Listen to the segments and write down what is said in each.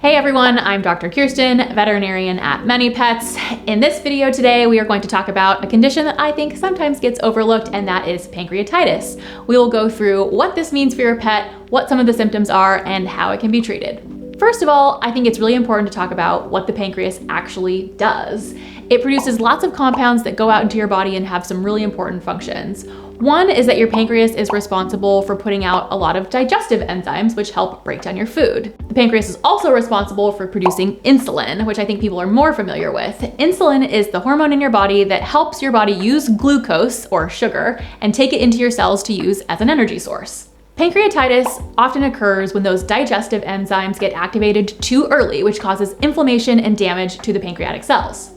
Hey everyone, I'm Dr. Kirsten, veterinarian at ManyPets. In this video today, we are going to talk about a condition that I think sometimes gets overlooked, and that is pancreatitis. We will go through what this means for your pet, what some of the symptoms are, and how it can be treated. First of all, I think it's really important to talk about what the pancreas actually does. It produces lots of compounds that go out into your body and have some really important functions. One is that your pancreas is responsible for putting out a lot of digestive enzymes, which help break down your food. The pancreas is also responsible for producing insulin, which I think people are more familiar with. Insulin is the hormone in your body that helps your body use glucose, or sugar, and take it into your cells to use as an energy source. Pancreatitis often occurs when those digestive enzymes get activated too early, which causes inflammation and damage to the pancreatic cells.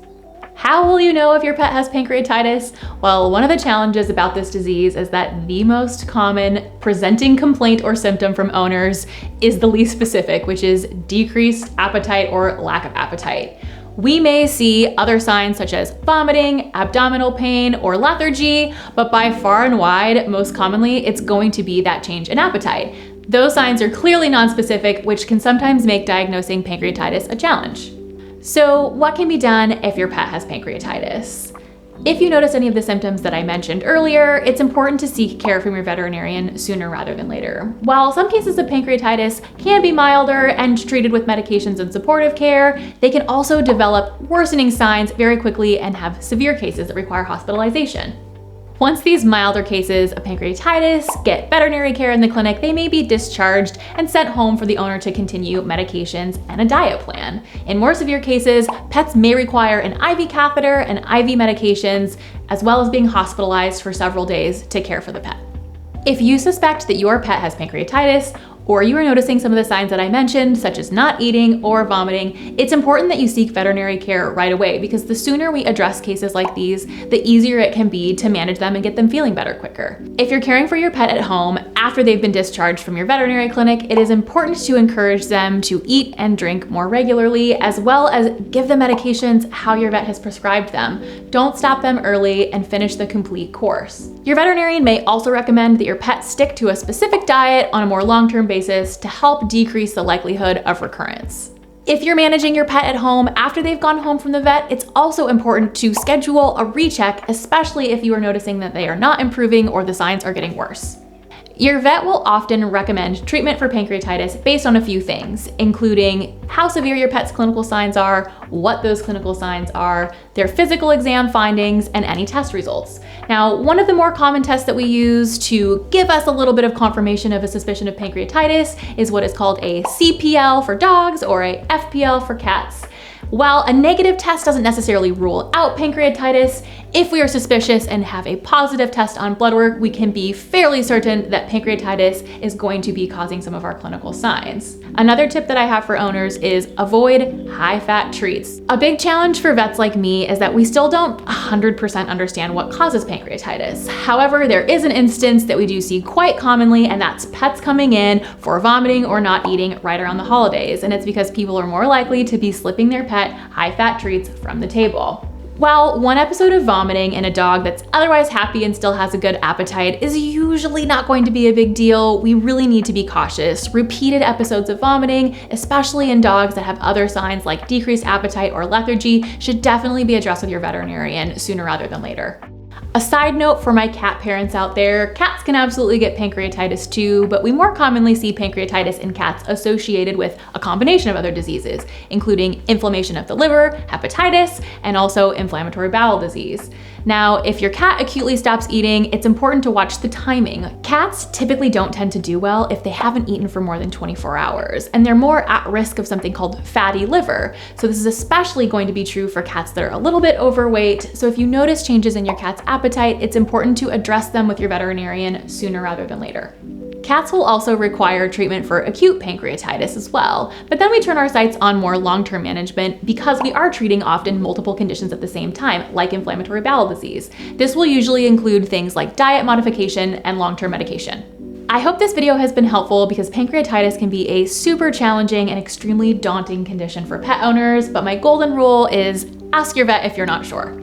How will you know if your pet has pancreatitis? Well, one of the challenges about this disease is that the most common presenting complaint or symptom from owners is the least specific, which is decreased appetite or lack of appetite. We may see other signs such as vomiting, abdominal pain, or lethargy, but by far and wide, most commonly, it's going to be that change in appetite. Those signs are clearly nonspecific, which can sometimes make diagnosing pancreatitis a challenge. So what can be done if your pet has pancreatitis? If you notice any of the symptoms that I mentioned earlier, it's important to seek care from your veterinarian sooner rather than later. While some cases of pancreatitis can be milder and treated with medications and supportive care, they can also develop worsening signs very quickly and have severe cases that require hospitalization. Once these milder cases of pancreatitis get veterinary care in the clinic, they may be discharged and sent home for the owner to continue medications and a diet plan. In more severe cases, pets may require an IV catheter and IV medications, as well as being hospitalized for several days to care for the pet. If you suspect that your pet has pancreatitis, or you are noticing some of the signs that I mentioned, such as not eating or vomiting, it's important that you seek veterinary care right away, because the sooner we address cases like these, the easier it can be to manage them and get them feeling better quicker. If you're caring for your pet at home after they've been discharged from your veterinary clinic, it is important to encourage them to eat and drink more regularly, as well as give them medications how your vet has prescribed them. Don't stop them early and finish the complete course. Your veterinarian may also recommend that your pet stick to a specific diet on a more long-term basis to help decrease the likelihood of recurrence. If you're managing your pet at home after they've gone home from the vet, it's also important to schedule a recheck, especially if you are noticing that they are not improving or the signs are getting worse. Your vet will often recommend treatment for pancreatitis based on a few things, including how severe your pet's clinical signs are, what those clinical signs are, their physical exam findings, and any test results. Now, one of the more common tests that we use to give us a little bit of confirmation of a suspicion of pancreatitis is what is called a CPL for dogs or a FPL for cats. While a negative test doesn't necessarily rule out pancreatitis, if we are suspicious and have a positive test on blood work, we can be fairly certain that pancreatitis is going to be causing some of our clinical signs. Another tip that I have for owners is avoid high-fat treats. A big challenge for vets like me is that we still don't 100% understand what causes pancreatitis. However, there is an instance that we do see quite commonly, and that's pets coming in for vomiting or not eating right around the holidays. And it's because people are more likely to be slipping their pet high-fat treats from the table. While one episode of vomiting in a dog that's otherwise happy and still has a good appetite is usually not going to be a big deal, we really need to be cautious. Repeated episodes of vomiting, especially in dogs that have other signs like decreased appetite or lethargy, should definitely be addressed with your veterinarian sooner rather than later. A side note for my cat parents out there, cats can absolutely get pancreatitis too, but we more commonly see pancreatitis in cats associated with a combination of other diseases, including inflammation of the liver, hepatitis, and also inflammatory bowel disease. Now, if your cat acutely stops eating, it's important to watch the timing. Cats typically don't tend to do well if they haven't eaten for more than 24 hours, and they're more at risk of something called fatty liver. So this is especially going to be true for cats that are a little bit overweight. So if you notice changes in your cat's appetite, it's important to address them with your veterinarian sooner rather than later. Cats will also require treatment for acute pancreatitis as well, but then we turn our sights on more long-term management because we are treating often multiple conditions at the same time, like inflammatory bowel disease. This will usually include things like diet modification and long-term medication. I hope this video has been helpful because pancreatitis can be a super challenging and extremely daunting condition for pet owners, but my golden rule is ask your vet if you're not sure.